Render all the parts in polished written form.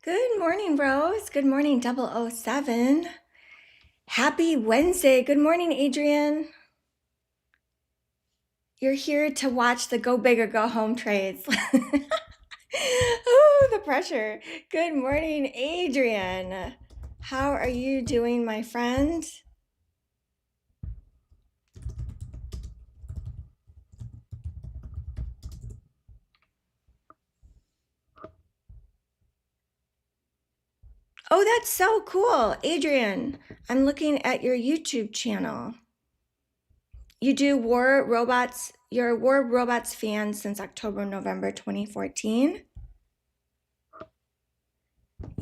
Good morning, bros. Good morning, 007. Happy Wednesday. Good morning, Adrian. You're here to watch the go big or go home trades. Oh, the pressure. Good morning, Adrian. How are you doing, my friend? Oh, that's so cool. Adrian, I'm looking at your YouTube channel. You do War Robots, you're a War Robots fan since October, November 2014.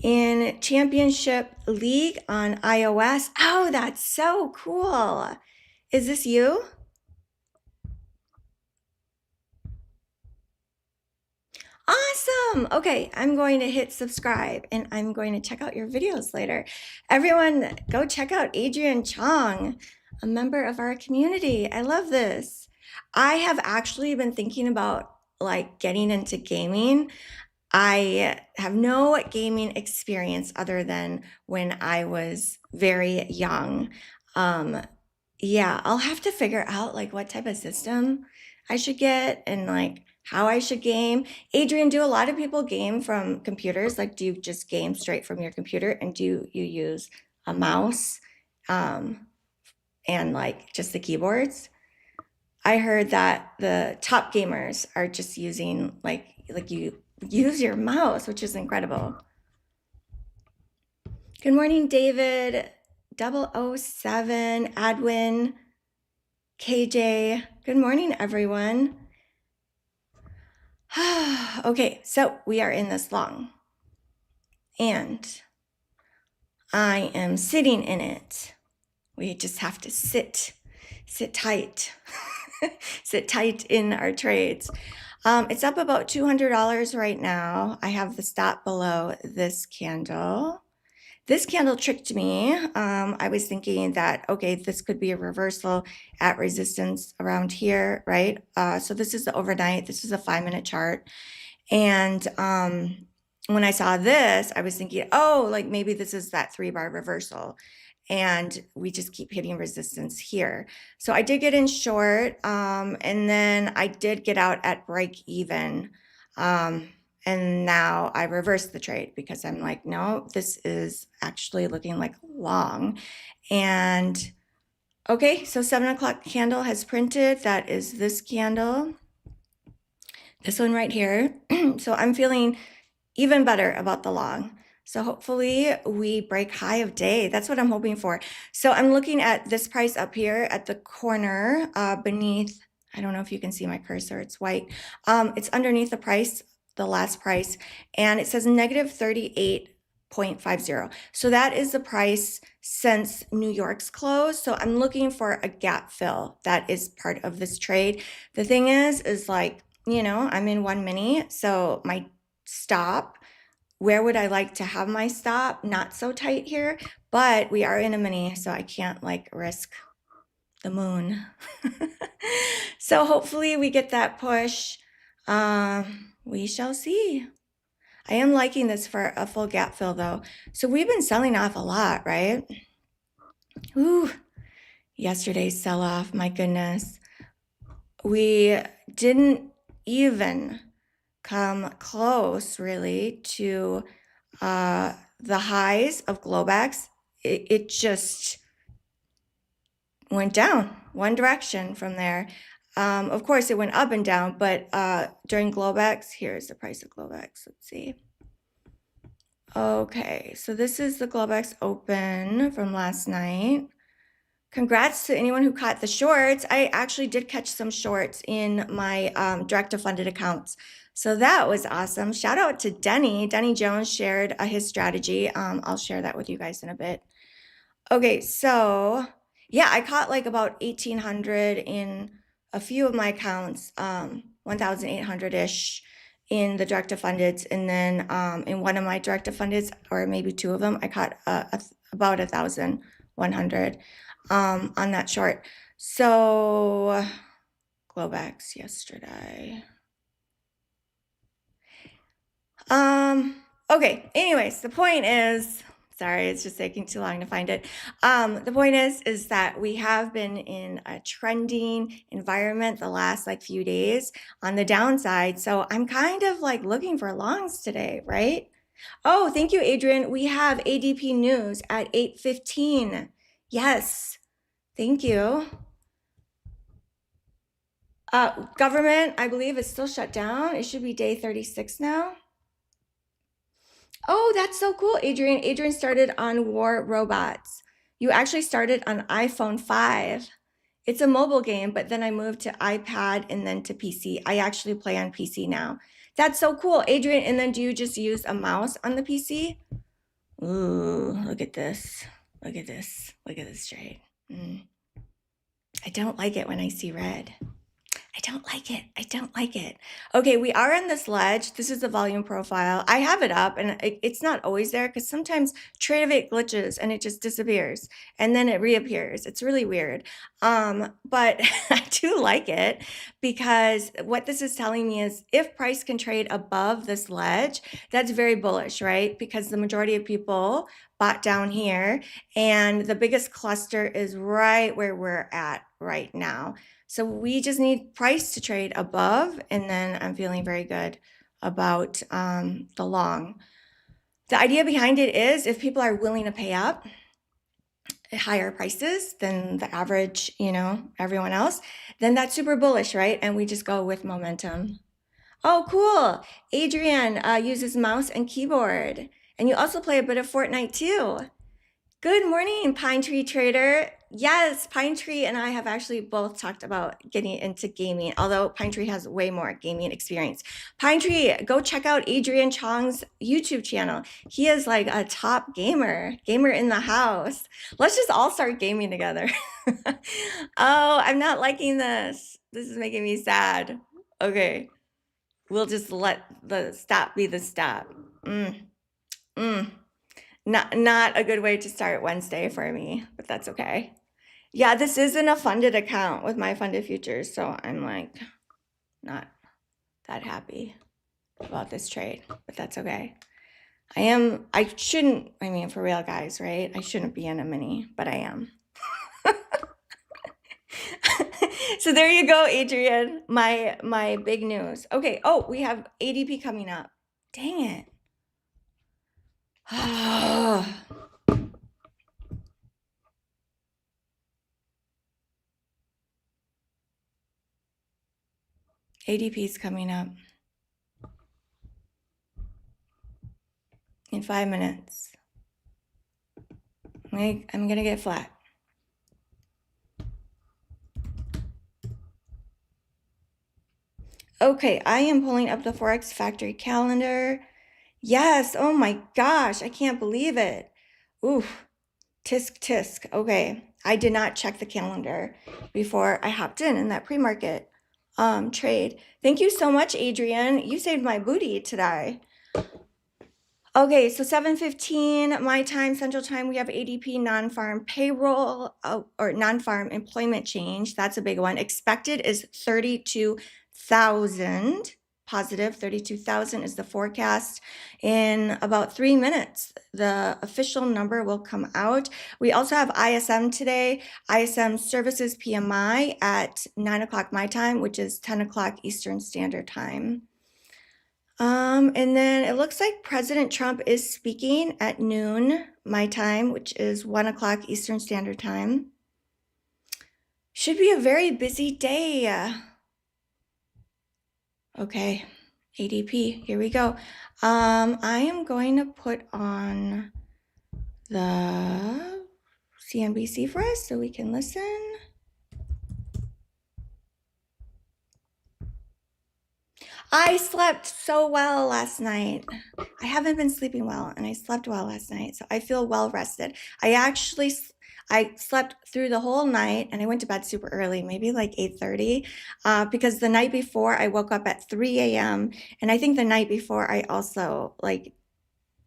In Championship League on iOS. Oh, that's so cool. Is this you? Awesome. Okay, I'm going to hit subscribe and I'm going to check out your videos later. Everyone, go check out Adrian Chong, a member of our community. I love this. I have actually been thinking about like getting into gaming. I have no gaming experience other than when I was very young. Um, yeah, I'll have to figure out like what type of system I should get and like how I should game. Adrian, do a lot of people game from computers? Like, do you just game straight from your computer and do you use a mouse um, and like just the keyboards? I heard that the top gamers are just using like you use your mouse, which is incredible. Good morning, David. 007, Adwin, KJ. Good morning, everyone. Okay, so we are in this long, and I am sitting in it. We just have to sit tight, sit tight in our trades. It's up about $200 right now. I have the stop below this candle. This candle tricked me. I was thinking that, okay, this could be a reversal at resistance around here, right? So this is the overnight. This is a 5-minute chart. And when I saw this, I was thinking, oh, like maybe this is that 3-bar reversal. And we just keep hitting resistance here. So I did get in short, and then I did get out at break even. And now I reversed the trade because I'm like, no, this is actually looking like long. And okay, so 7 o'clock candle has printed. That is this candle, this one right here. So I'm feeling even better about the long. So hopefully we break high of day. That's what I'm hoping for. So I'm looking at this price up here at the corner beneath. I don't know if you can see my cursor. It's white. It's underneath the price, the last price, and it says negative 38.50. So that is the price since New York's close. So I'm looking for a gap fill. That is part of this trade. The thing is like, you know, I'm in 1 mini, so my stop, where would I like to have my stop? Not so tight here, but we are in a mini, so I can't like risk the moon. So hopefully we get that push. We shall see. I am liking this for a full gap fill though. So we've been selling off a lot, right? Ooh, yesterday's sell off, my goodness. We didn't even come close really to the highs of Globex. It just went down one direction from there. Of course, it went up and down, but during Globex, here's the price of Globex. Let's see. Okay, so this is the Globex open from last night. Congrats to anyone who caught the shorts. I actually did catch some shorts in my direct to funded accounts. So that was awesome. Shout out to Denny. Denny Jones shared his strategy. I'll share that with you guys in a bit. Okay, so yeah, I caught like about 1,800 in a few of my accounts, 1,800-ish in the direct to fundeds. And then in one of my direct to fundeds, or maybe two of them, I caught about 1,100 on that short. So Globex yesterday. Okay, anyways, the point is, sorry, it's just taking too long to find it. The point is that we have been in a trending environment the last like few days on the downside. So I'm kind of like looking for longs today, right? Oh, thank you, Adrian. We have ADP news at 8:15. Yes, thank you. Government, I believe, is still shut down. It should be day 36 now. Oh, that's so cool, Adrian. Adrian started on War Robots. You actually started on iPhone 5. It's a mobile game, but then I moved to iPad and then to PC. I actually play on PC now. That's so cool, Adrian. And then do you just use a mouse on the PC? Ooh, look at this. Look at this. Look at this trade. I don't like it when I see red. I don't like it. I don't like it. Okay, we are on this ledge. This is the volume profile. I have it up and it's not always there because sometimes Tradeify glitches and it just disappears and then it reappears. It's really weird. But I do like it because what this is telling me is if price can trade above this ledge, that's very bullish, right? Because the majority of people bought down here and the biggest cluster is right where we're at right now. So we just need price to trade above, and then I'm feeling very good about the long. The idea behind it is if people are willing to pay up higher prices than the average, everyone else, then that's super bullish, right? And we just go with momentum. Oh, cool. Adrian uses mouse and keyboard. And you also play a bit of Fortnite too. Good morning, Pine Tree Trader. Yes, Pine Tree and I have actually both talked about getting into gaming, although Pine Tree has way more gaming experience. Pine Tree, go check out Adrian Chong's YouTube channel. He is like a top gamer in the house. Let's just all start gaming together. Oh, I'm not liking this. This is making me sad. Okay, we'll just let the stop be the stop. Not a good way to start Wednesday for me, but that's okay. Yeah, this isn't a funded account with my funded futures, so I'm like not that happy about this trade, but that's okay. I shouldn't, for real guys, right? I shouldn't be in a mini, but I am. So there you go, Adrian, my big news. Okay, oh, we have ADP coming up. Dang it. ADP is coming up in 5 minutes. I'm gonna get flat. Okay, I am pulling up the Forex Factory calendar. Yes, oh my gosh, I can't believe it. Oof, tisk tisk. Okay, I did not check the calendar before I hopped in that pre-market trade. Thank you so much, Adrian. You saved my booty today. Okay, so 7:15 my time, Central Time, we have ADP non-farm payroll or non-farm employment change. That's a big one. Expected is 32,000. Positive 32,000 is the forecast. In about 3 minutes, the official number will come out. We also have ISM today, ISM Services PMI at 9 o'clock my time, which is 10 o'clock Eastern Standard Time. And then it looks like President Trump is speaking at noon my time, which is 1 o'clock Eastern Standard Time. Should be a very busy day. Okay, ADP, here we go. I am going to put on the CNBC for us so we can listen. I slept so well last night. I haven't been sleeping well, and I slept well last night, so I feel well rested. I slept through the whole night, and I went to bed super early, maybe like 8:30, because the night before I woke up at 3 a.m., and I think the night before I also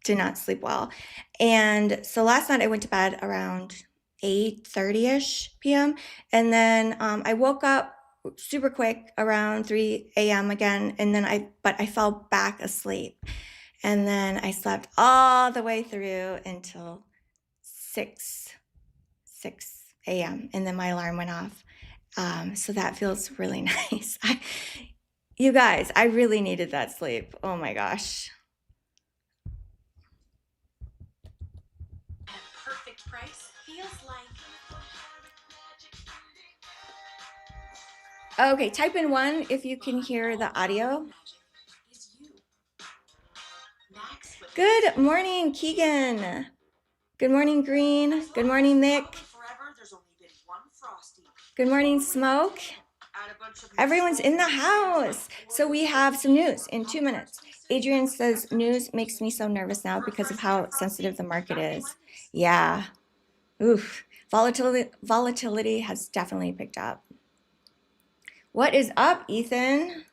did not sleep well. And so last night I went to bed around 8:30ish p.m. and then I woke up super quick around 3 a.m. again, and then I fell back asleep. And then I slept all the way through until 6 a.m. and then my alarm went off. So that feels really nice. You guys, I really needed that sleep. Oh my gosh. At a perfect price feels like. Okay, type in 1 if you can hear the audio. Good morning, Keegan. Good morning, Green. Good morning, Mick. Good morning, Smoke. Everyone's in the house. So we have some news in 2 minutes. Adrian says news makes me so nervous now because of how sensitive the market is. Yeah. Oof. Volatility has definitely picked up. What is up, Ethan?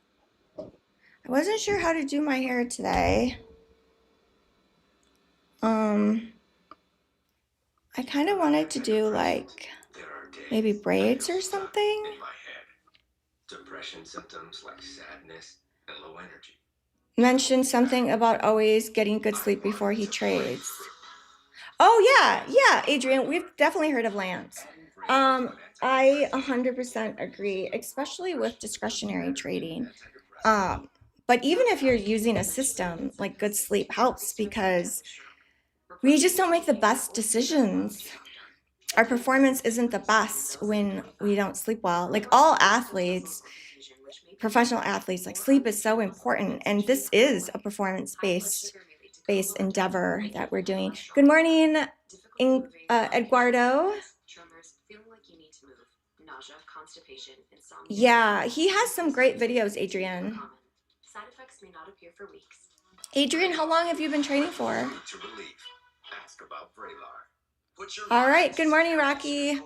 I wasn't sure how to do my hair today. I kind of wanted to do like maybe braids or something. Depression symptoms like sadness and low energy. Mentioned something about always getting good sleep before he trades. Oh yeah, Adrian, we've definitely heard of Lance. I 100% agree, especially with discretionary trading. But even if you're using a system, like good sleep helps because we just don't make the best decisions. Our performance isn't the best when we don't sleep well. Like all athletes, professional athletes, like sleep is so important. And this is a performance-based endeavor that we're doing. Good morning, Eduardo. Yeah, he has some great videos, Adrian. Adrian, how long have you been training for? All right, good morning, Rocky.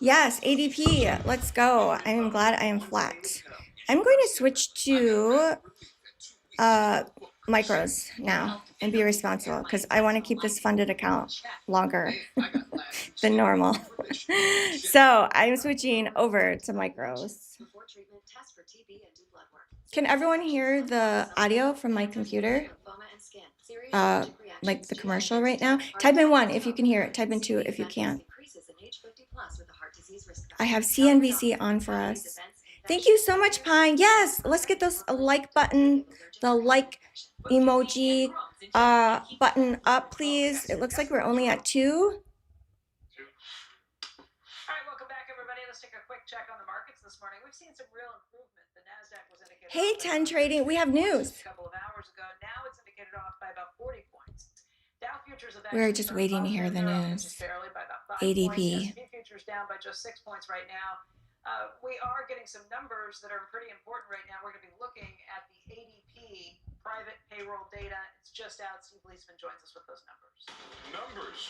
Yes, ADP, let's go. I am glad I am flat. I'm going to switch to micros now and be responsible because I want to keep this funded account longer than normal. So I'm switching over to micros. Can everyone hear the audio from my computer? Like the commercial right now? Type in 1 if you can hear it. Type in 2 if you can't. I have CNBC on for us. Thank you so much, Pine. Yes, let's get those like button, the like emoji button up, please. It looks like we're only at 2. All right, welcome back, everybody. Let's take a quick check on the markets this morning. We've seen some real improvement. The Nasdaq was indicated. Hey, 10 trading. We have news. A couple of hours ago. Now it's indicated off by about 40 points. Dow futures have. We're just waiting to hear the news. ADP. S&P futures down by just 6 points right now. We are getting some numbers that are pretty important right now. We're going to be looking at the ADP private payroll data. It's just out. Steve Leisman joins us with those numbers.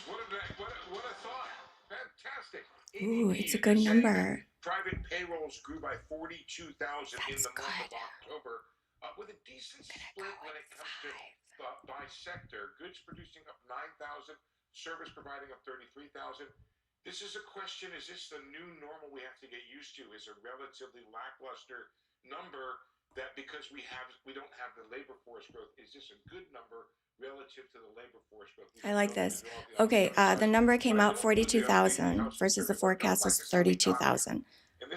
What a thought. Fantastic. Ooh, it's a good number. Private payrolls grew by 42,000 in the month of October, with a decent split when it comes to by sector. Goods producing up 9,000, service providing up 33,000. This is a question, is this the new normal we have to get used to? Is a relatively lackluster number that because we don't have the labor force growth, is this a good number relative to the labor force growth? I like this. Okay, the number came out 42,000 versus the forecast is 32,000.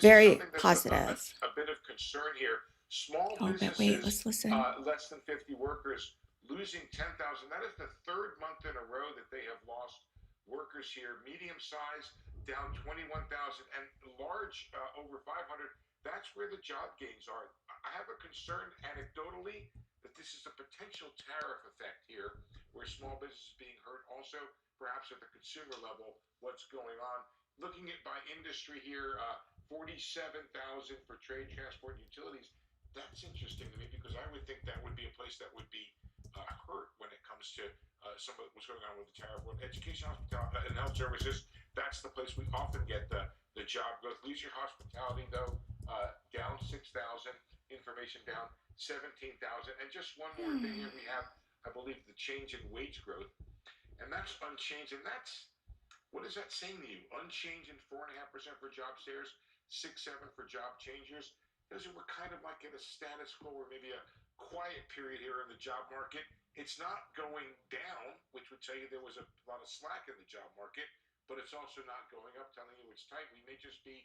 Very positive. A bit of concern here. Small businesses, wait, let's listen. Less than 50 workers losing 10,000. That is the 3rd month in a row that they have lost workers here. Medium size down 21,000 and large over 500. That's where the job gains are. I have a concern anecdotally that this is a potential tariff effect here where small business is being hurt. Also, perhaps at the consumer level, what's going on. Looking at by industry here, 47,000 for trade, transport, and utilities. That's interesting to me because I would think that would be a place that would be hurt when it comes to some of what's going on with the tariff. Education, hospitality, and health services, that's the place we often get the job growth. Leisure hospitality, though, down 6,000. Information down 17,000. And just one more thing here, we have, I believe, the change in wage growth. And that's unchanged. And that's, what is that saying to you? Unchanged in 4.5% for job shares, 6-7 for job changers. We're kind of like in a status quo or maybe a quiet period here in the job market. it's not going down, which would tell you there was a lot of slack in the job market, but it's also not going up, telling you it's tight. We may just be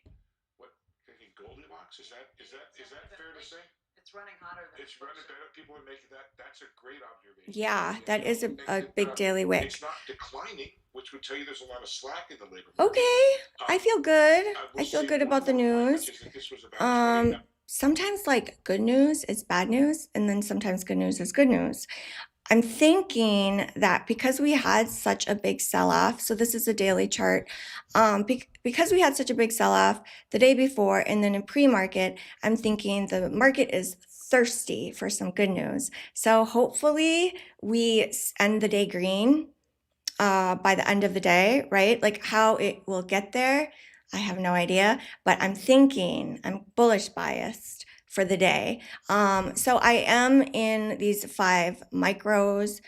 what thinking Goldilocks. Is that fair to say? It's running hotter than It's it's running supposed to. better. People are making that. That's a great observation, Yeah, Terry. that is a big daily It's wick. not declining, which would tell you there's a lot of slack in the labor market. Okay, I Um, feel good. I will I feel say good one about the more point, which news. is that this was about 29. Sometimes like good news is bad news, and then sometimes good news is good news. I'm thinking that because we had such a big sell off, so this is a daily chart, because we had such a big sell off the day before and then in pre market, I'm thinking the market is thirsty for some good news. So hopefully we end the day green by the end of the day, right? Like how it will get there, I have no idea, but I'm thinking I'm bullish biased for the day. So I am in these 5 micros,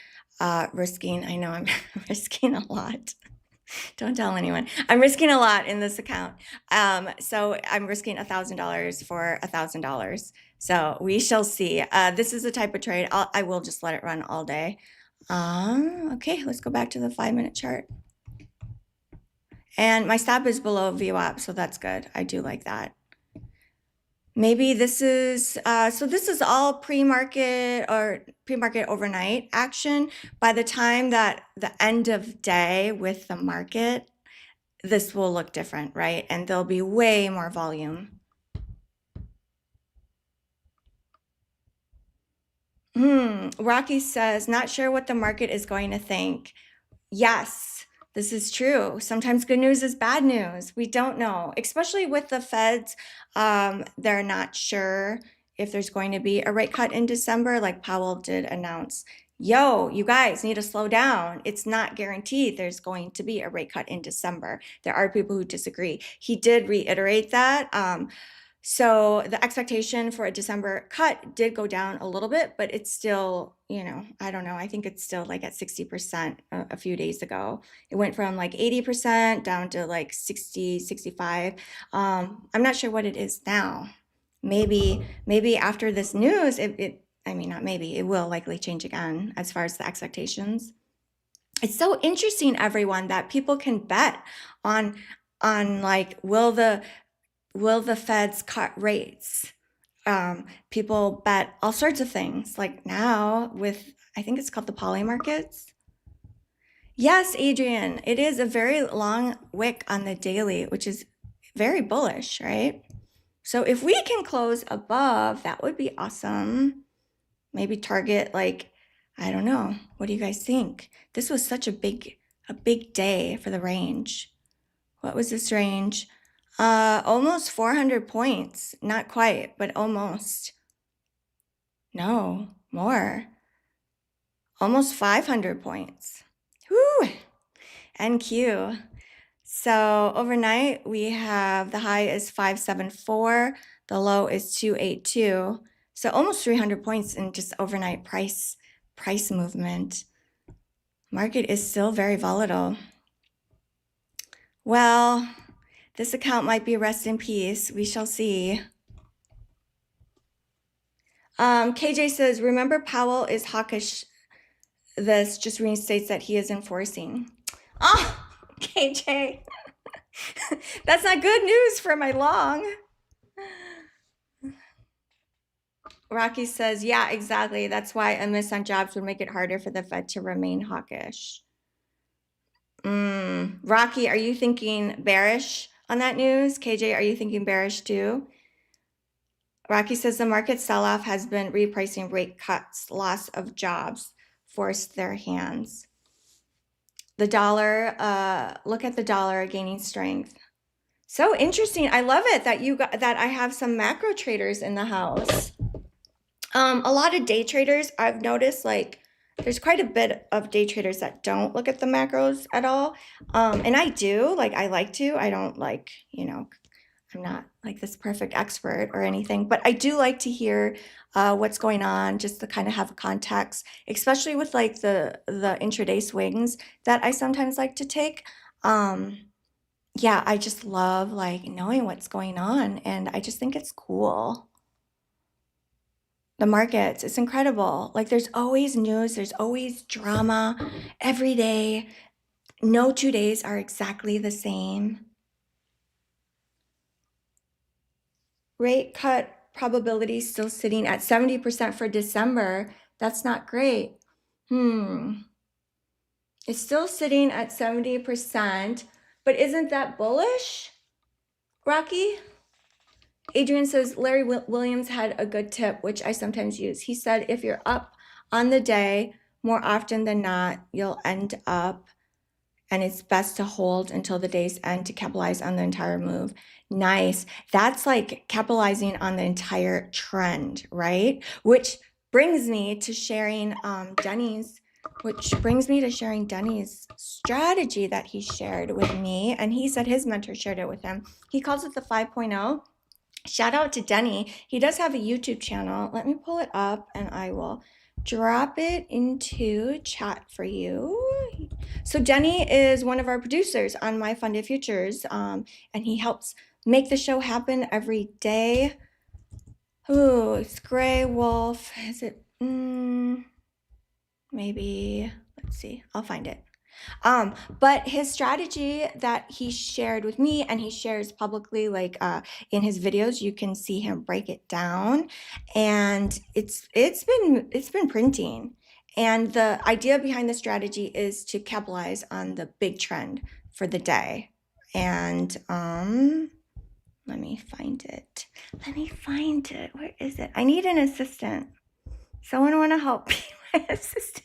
risking, I know I'm risking a lot. Don't tell anyone. I'm risking a lot in this account. So I'm risking $1,000 for $1,000. So we shall see. This is the type of trade I will just let it run all day. Okay, let's go back to the 5 minute chart. And my stop is below VWAP, so that's good. I do like that. Maybe this is, so this is all pre-market or pre-market overnight action. By the time that the end of day with the market, this will look different, right? And there'll be way more volume. Rocky says, not sure what the market is going to think. Yes, this is true. Sometimes good news is bad news. We don't know, especially with the feds. They're not sure if there's going to be a rate cut in December, like Powell did announce. Yo, you guys need to slow down. It's not guaranteed there's going to be a rate cut in December. There are people who disagree. He did reiterate that. So the expectation for a December cut did go down a little bit, but it's still, I don't know. I think it's still like at 60% a few days ago. It went from like 80% down to like 60, 65. I'm not sure what it is now. Maybe after this news, I mean, not maybe, it will likely change again as far as the expectations. It's so interesting, everyone, that people can bet on like will the feds cut rates? People bet all sorts of things. Like now with, I think it's called the poly markets. Yes, Adrian, it is a very long wick on the daily, which is very bullish, right? So if we can close above, that would be awesome. Maybe target like, I don't know. What do you guys think? This was such a big day for the range. What was this range? Almost 400 points. Not quite, but almost. No, more. Almost 500 points. Whew. NQ. So overnight, we have the high is 574, the low is 282. So almost 300 points in just overnight price movement. Market is still very volatile. Well, this account might be rest in peace. We shall see. KJ says, remember Powell is hawkish. This just restates that he is enforcing. Oh, KJ. That's not good news for my long. Rocky says, yeah, exactly. That's why a miss on jobs would make it harder for the Fed to remain hawkish. Rocky, are you thinking bearish on that news? KJ, are you thinking bearish too? Rocky says the market sell-off has been repricing rate cuts, loss of jobs forced their hands. The dollar, look at the dollar gaining strength. So interesting. I love it that I have some macro traders in the house. A lot of day traders, I've noticed like there's quite a bit of day traders that don't look at the macros at all. And I do, like I like to. I don't like, I'm not like this perfect expert or anything, but I do like to hear what's going on, just to kind of have a context, especially with like the intraday swings that I sometimes like to take. Yeah, I just love like knowing what's going on, and I just think it's cool. the markets. It's incredible. Like there's always news, there's always drama every day. No 2 days are exactly the same. Rate cut probability still sitting at 70% for December. That's not great. It's still sitting at 70%, but isn't that bullish, Rocky? Adrian says Larry Williams had a good tip, which I sometimes use. He said if you're up on the day, more often than not, you'll end up, and it's best to hold until the day's end to capitalize on the entire move. Nice. That's like capitalizing on the entire trend, right? Which brings me to sharing Denny's strategy that he shared with me. And he said his mentor shared it with him. He calls it the 5.0. Shout out to Denny. He does have a YouTube channel. Let me pull it up and I will drop it into chat for you. So Denny is one of our producers on My Funded Futures, and he helps make the show happen every day. Ooh, it's Gray Wolf. Is it? Maybe. Let's see. I'll find it. But his strategy that he shared with me and he shares publicly, like in his videos, you can see him break it down, and it's been printing. And the idea behind the strategy is to capitalize on the big trend for the day. And let me find it. Where is it? I need an assistant. Someone want to help be my assistant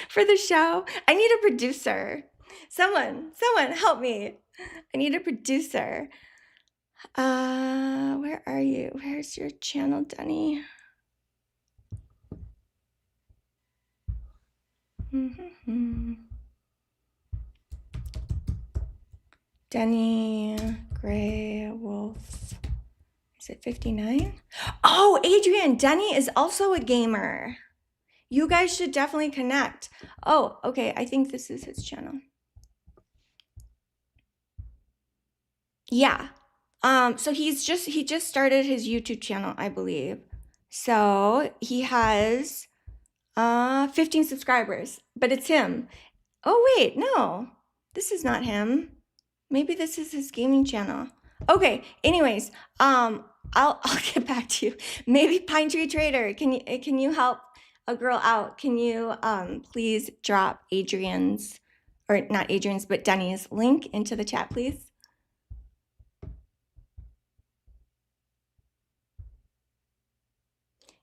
for the show? I need a producer. Someone help me. I need a producer. Where are you? Where's your channel, Denny? Denny Gray Wolf. Is it 59? Oh, Adrian, Denny is also a gamer. You guys should definitely connect. Oh, okay. I think this is his channel. Yeah. So he just started his YouTube channel, I believe. So he has 15 subscribers, but it's him. Oh wait, no. This is not him. Maybe this is his gaming channel. Okay, anyways, I'll get back to you. Maybe Pine Tree Trader, can you help a girl out? Can you please drop Adrian's, or not Adrian's, but Denny's link into the chat, please?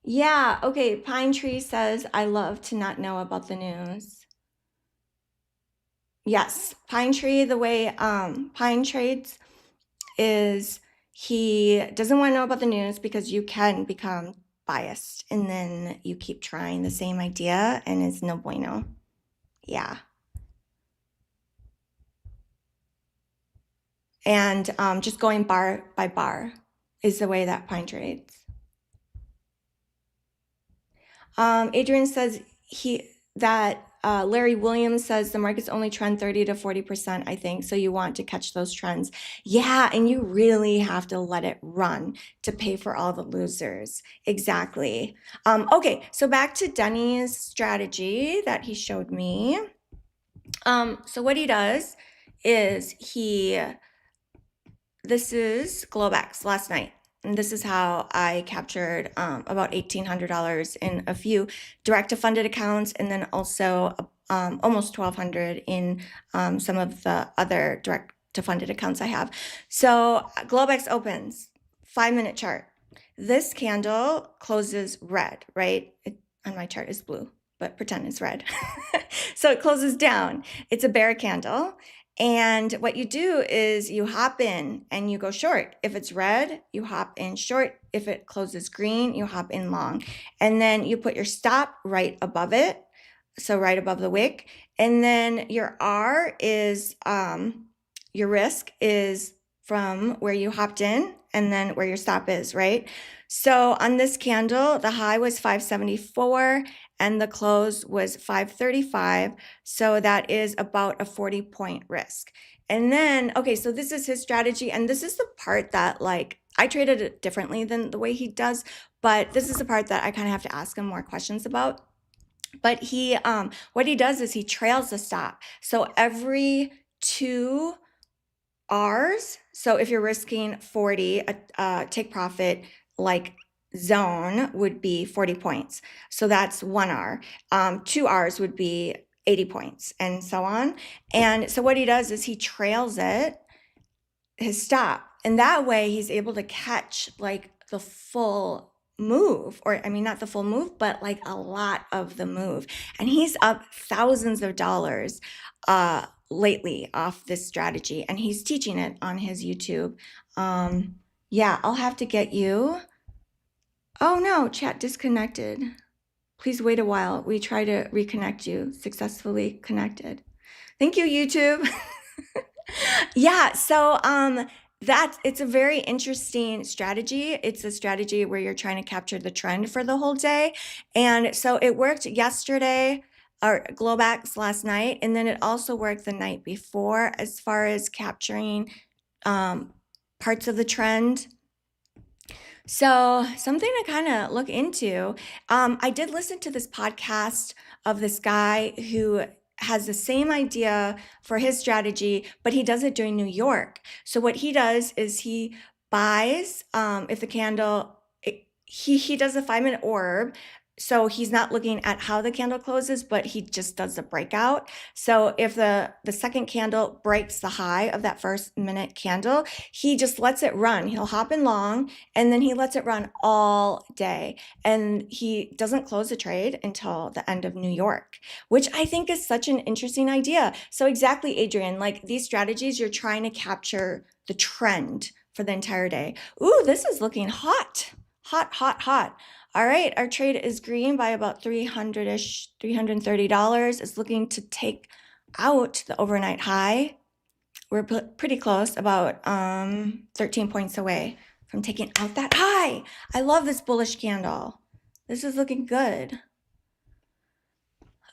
Yeah, okay. Pine Tree says, I love to not know about the news. Yes, Pine Tree, the way Pine trades is he doesn't want to know about the news because you can become biased and then you keep trying the same idea and it's no bueno. Yeah. And just going bar by bar is the way that Pine trades. Adrian says Larry Williams says the market's only trend 30 to 40%, I think. So you want to catch those trends. Yeah, and you really have to let it run to pay for all the losers. Exactly. Okay, so back to Denny's strategy that he showed me. So what he does is this is Globex last night. And this is how I captured about $1,800 in a few direct to funded accounts, and then also almost $1,200 in some of the other direct to funded accounts I have. So Globex opens, 5-minute chart. This candle closes red, right? On my chart is blue, but pretend it's red. So it closes down. It's a bear candle. And what you do is you hop in and you go short. If it's red, you hop in short. If it closes green, you hop in long. And then you put your stop right above it. So right above the wick. And then your R is, your risk is from where you hopped in and then where your stop is, right? So on this candle, the high was 574 and the close was 535. So that is about a 40-point risk. And then, okay, so this is his strategy. And this is the part that like I traded it differently than the way he does, but this is the part that I kind of have to ask him more questions about. But what he does is he trails the stop. So every 2 Rs, so if you're risking 40, a take profit like zone would be 40 points. So that's 1 R. 2 Rs would be 80 points, and so on. And so what he does is he trails his stop, and that way he's able to catch like the full move, or I mean, not the full move, but like a lot of the move. And he's up thousands of dollars lately off this strategy, and he's teaching it on his YouTube. Yeah, I'll have to get you. Oh no, chat disconnected. Please wait a while. We try to reconnect you. Successfully connected. Thank you, YouTube. Yeah, so it's a very interesting strategy. It's a strategy where you're trying to capture the trend for the whole day. And so it worked yesterday, or Globex last night, and then it also worked the night before as far as capturing parts of the trend. So something to kind of look into. I did listen to this podcast of this guy who has the same idea for his strategy, but he does it during New York. So what he does is he buys, if the candle, he does a 5-minute orb. So he's not looking at how the candle closes, but he just does the breakout. So if the second candle breaks the high of that first minute candle, he just lets it run. He'll hop in long, and then he lets it run all day. And he doesn't close the trade until the end of New York, which I think is such an interesting idea. So exactly, Adrian, like these strategies, you're trying to capture the trend for the entire day. Ooh, this is looking hot. Hot, hot, hot. All right, our trade is green by about $300-ish, $330. It's looking to take out the overnight high. We're pretty close, about 13 points away from taking out that high. I love this bullish candle. This is looking good.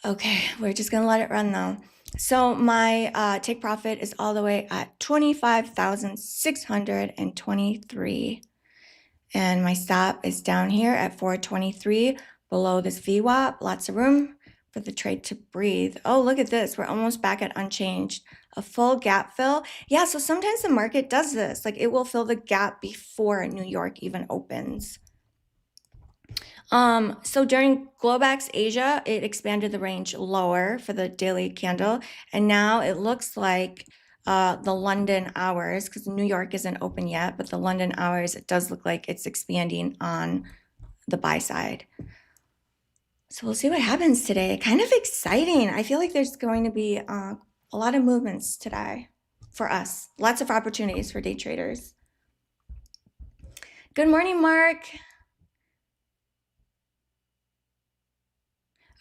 Okay, we're just gonna let it run though. So my take profit is all the way at 25,623. And my stop is down here at 423 below this VWAP. Lots of room for the trade to breathe. Oh, look at this. We're almost back at unchanged. A full gap fill. Yeah, so sometimes the market does this. Like it will fill the gap before New York even opens. So during Globex Asia, it expanded the range lower for the daily candle. And now it looks like the London hours, because New York isn't open yet, but the London hours, it does look like it's expanding on the buy side. So we'll see what happens today. Kind of exciting. I feel like there's going to be a lot of movements today for us. Lots of opportunities for day traders. Good morning, Mark.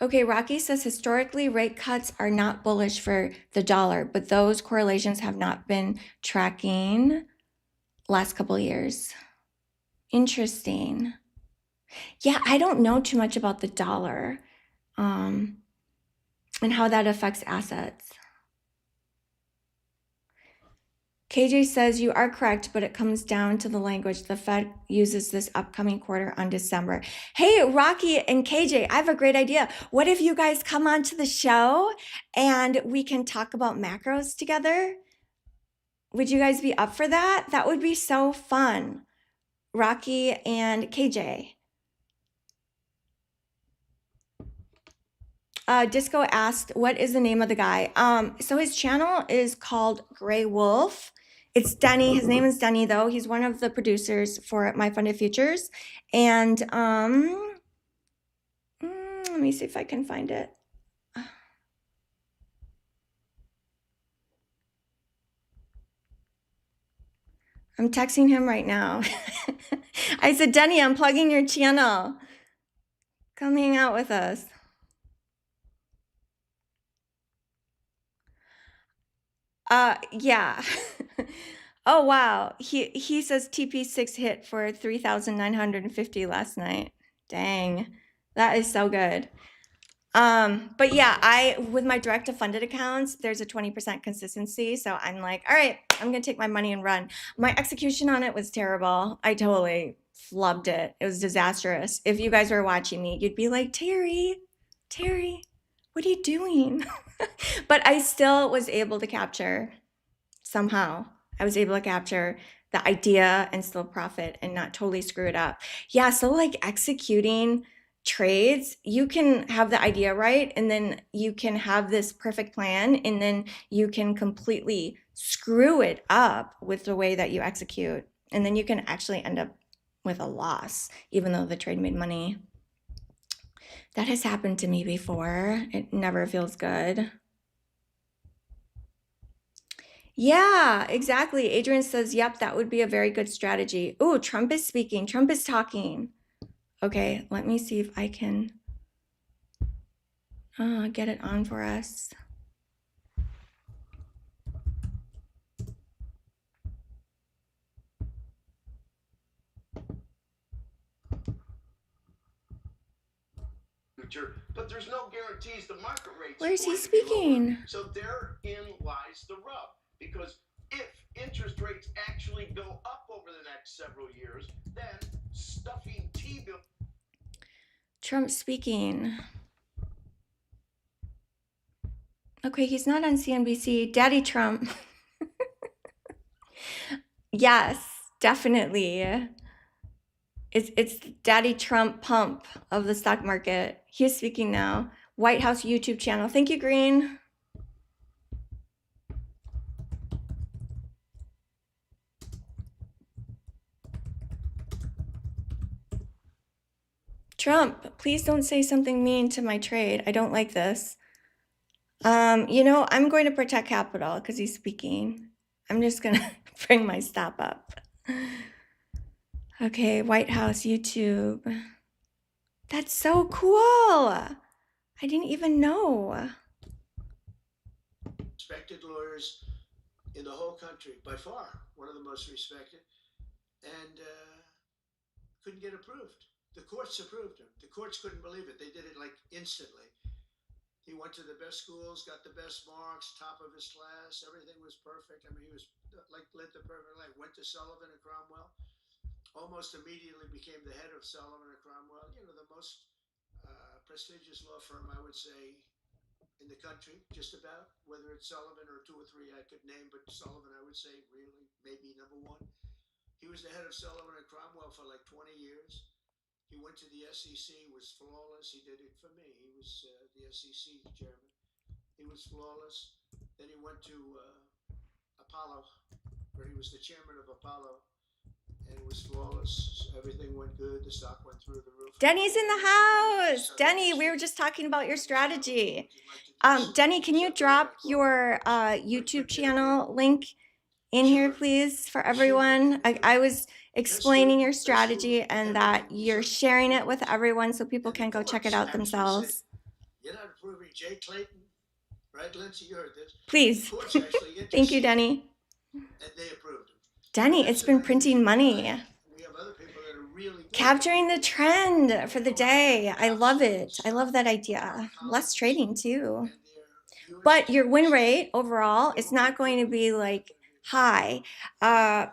Okay, Rocky says historically rate cuts are not bullish for the dollar, but those correlations have not been tracking last couple of years. Interesting. Yeah, I don't know too much about the dollar and how that affects assets. KJ says you are correct, but it comes down to the language the Fed uses this upcoming quarter on December. Hey, Rocky and KJ, I have a great idea. What if you guys come onto the show and we can talk about macros together? Would you guys be up for that? That would be so fun. Rocky and KJ. Disco asked, what is the name of the guy? So his channel is called Gray Wolf. It's Denny. His name is Denny, though. He's one of the producers for My Funded Futures. And let me see if I can find it. I'm texting him right now. I said, Denny, I'm plugging your channel. Come hang out with us. Yeah. Oh, wow. He says TP6 hit for 3,950 last night. Dang. That is so good. But yeah, with my direct to funded accounts, there's a 20% consistency. So I'm like, all right, I'm going to take my money and run. My execution on it was terrible. I totally flubbed it. It was disastrous. If you guys were watching me, you'd be like, Terri, what are you doing? But I still was able to capture somehow. I was able to capture the idea and still profit and not totally screw it up. Yeah, so like executing trades, you can have the idea right, and then you can have this perfect plan, and then you can completely screw it up with the way that you execute. And then you can actually end up with a loss, even though the trade made money. That has happened to me before. It never feels good. Yeah, exactly. Adrian says, yep, that would be a very good strategy. Oh, Trump is speaking. Trump is talking. Okay, let me see if I can get it on for us. But there's no guarantees the market rates. Where is he speaking? So therein lies the rub. Because if interest rates actually go up over the next several years, then stuffing T-bills. Trump speaking. Okay, he's not on CNBC. Daddy Trump. Yes, definitely. It's Daddy Trump pump of the stock market. He is speaking now. White House YouTube channel. Thank you, Green. Trump, please don't say something mean to my trade. I don't like this. I'm going to protect capital because he's speaking. I'm just gonna bring my stop up. Okay, White House YouTube. That's so cool. I didn't even know. Respected lawyers in the whole country, by far, one of the most respected, and couldn't get approved. The courts approved him. The courts couldn't believe it. They did it like instantly. He went to the best schools, got the best marks, top of his class. Everything was perfect. I mean, he was like led the perfect life. Went to Sullivan and Cromwell. Almost immediately became the head of Sullivan and Cromwell. You know, the most prestigious law firm, I would say, in the country, just about. Whether it's Sullivan or two or three I could name, but Sullivan, I would say, really, maybe number one. He was the head of Sullivan and Cromwell for like 20 years. He went to the SEC, was flawless. He did it for me. He was the SEC chairman. He was flawless. Then he went to Apollo, where he was the chairman of Apollo, and it was flawless. Everything went good. The stock went through the roof. Denny's in the house. Denny, we were just talking about your strategy. Denny, can you drop your YouTube channel link in here, please, for everyone? I was explaining your strategy and that you're sharing it with everyone so people can go check it out themselves. You're not approving Jay Clayton, right, Lindsay? You heard this. Please. Thank you, Denny. And they approved him. Denny, it's been printing money. We have other people that are really good. Capturing the trend for the day. I love it. I love that idea. Less trading too. But your win rate overall is not going to be like high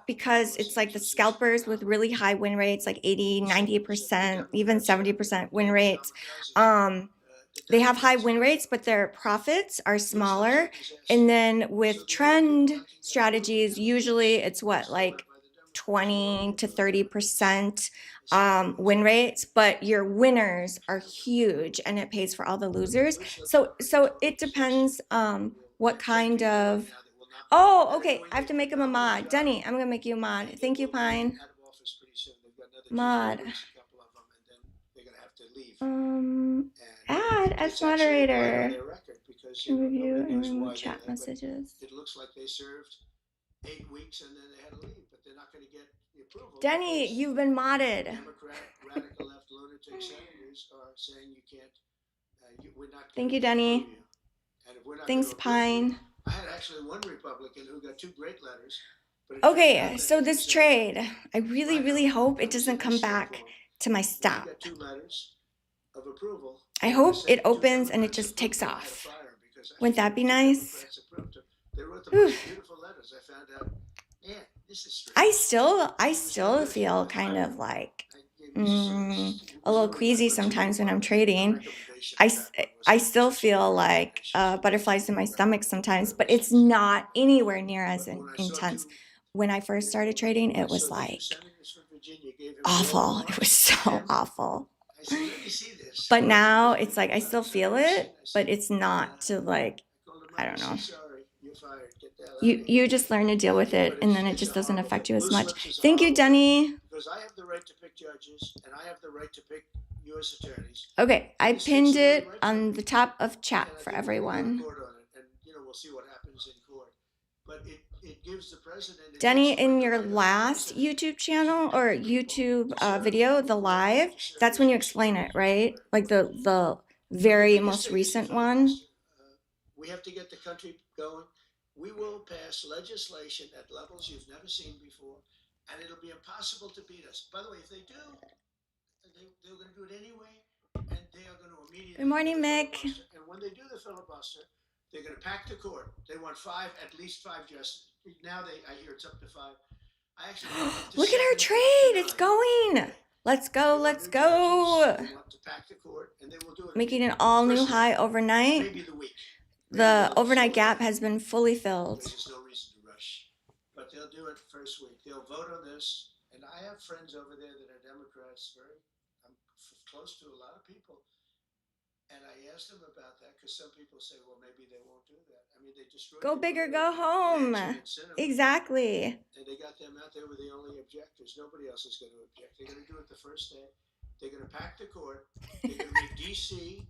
because it's like the scalpers with really high win rates, like 80, 90%, even 70% win rates. They have high win rates, but their profits are smaller. And then with trend strategies, usually it's what, like 20 to 30% win rates, but your winners are huge and it pays for all the losers. So it depends what kind of. Oh, okay. I have to make him a mod. Denny, I'm gonna make you a mod. Thank you, Pine. Mod. Add as moderator. Review and remove chat messages. It looks like they served 8 weeks and then they had to leave, but they're not going to get the approval. Denny, you've been modded. Democrat, radical left lunatic senators are saying you can't. We're not. Thank you, Denny. Thanks, Pine. I had actually one Republican who got 2 great letters. Okay, so this trade, I really hope it doesn't come back to my stop. Got 2 letters. of approval. I hope it opens and it just takes off. Wouldn't that be nice? They wrote the Whew. most beautiful letters. I found out, man, this is strange. I still feel kind of like a little queasy sometimes when I'm trading. I still feel like butterflies in my stomach sometimes, but it's not anywhere near as intense. When I first started trading, it was like awful. It was so awful. I said, let me see this. But now it's like I still feel it, but it's not to like, I don't know. Sorry, you're fired. Get the hell out You of here. you just learn to deal with it, and then it just doesn't affect you as much. Thank you, Denny. Because I have the right to pick judges, and I have the right to pick U.S. attorneys. Okay, I pinned it on the top of chat for everyone. And we'll see what happens in court. But it gives the president. Denny, in your last YouTube channel or YouTube video, the live, that's when you explain it, right? Like the very most recent one. We have to get the country going. We will pass legislation at levels you've never seen before, and it'll be impossible to beat us. By the way, if they do, they're going to do it anyway, and they are going to immediately. Good morning, Mick. And when they do the filibuster, they're going to pack the court. They want at least five justices. Now I hear it's up to five. I actually look at our trade. It's going. Let's go. Let's go. They want to pack the court, and they will do it. Making an all new high overnight. Maybe the week. The overnight gap has been fully filled. There's no reason to rush, but they'll do it first week. They'll vote on this, and I have friends over there that are Democrats. I'm close to a lot of people, and I asked them about that because some people say, well, maybe they won't do that. I mean, they destroyed. Go big or go home. Exactly. And they got them out there with the only objectors. Nobody else is going to object. They're going to do it the first day. They're going to pack the court. They're going to make D.C.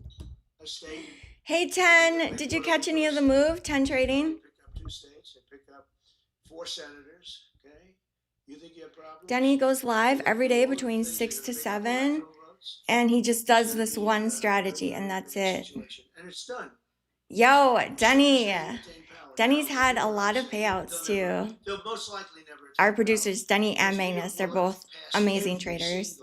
a state. Hey, 10, did you catch any of the move? 10 trading? Pick up 2 states and pick up 4 senators, okay? You think you have problems? Denny goes live every day between 6 to 7, and he just does this one strategy, and that's it. And it's done. Yo, Denny. Denny's had a lot of payouts, too. They'll most likely never. Our producers, Denny and Magnus, they're both amazing traders.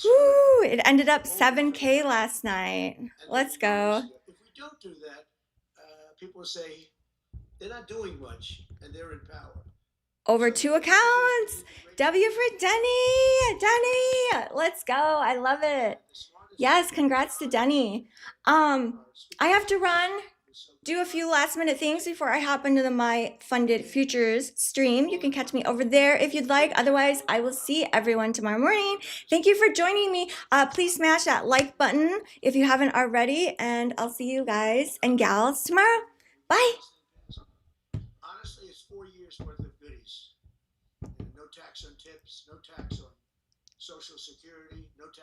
Woo! It ended up 7K last night. Let's go. If we don't do that, people say they're not doing much and they're in power. Over 2 accounts. W for Denny. Denny. Let's go. I love it. Yes, congrats to Denny. I have to run. Do a few last minute things before I hop into my funded futures stream. You can catch me over there if you'd like. Otherwise, I will see everyone tomorrow morning. Thank you for joining me. Please smash that like button if you haven't already, and I'll see you guys and gals tomorrow. Bye. Honestly, it's 4 years worth of goodies. No tax on tips, no tax on Social Security, no tax.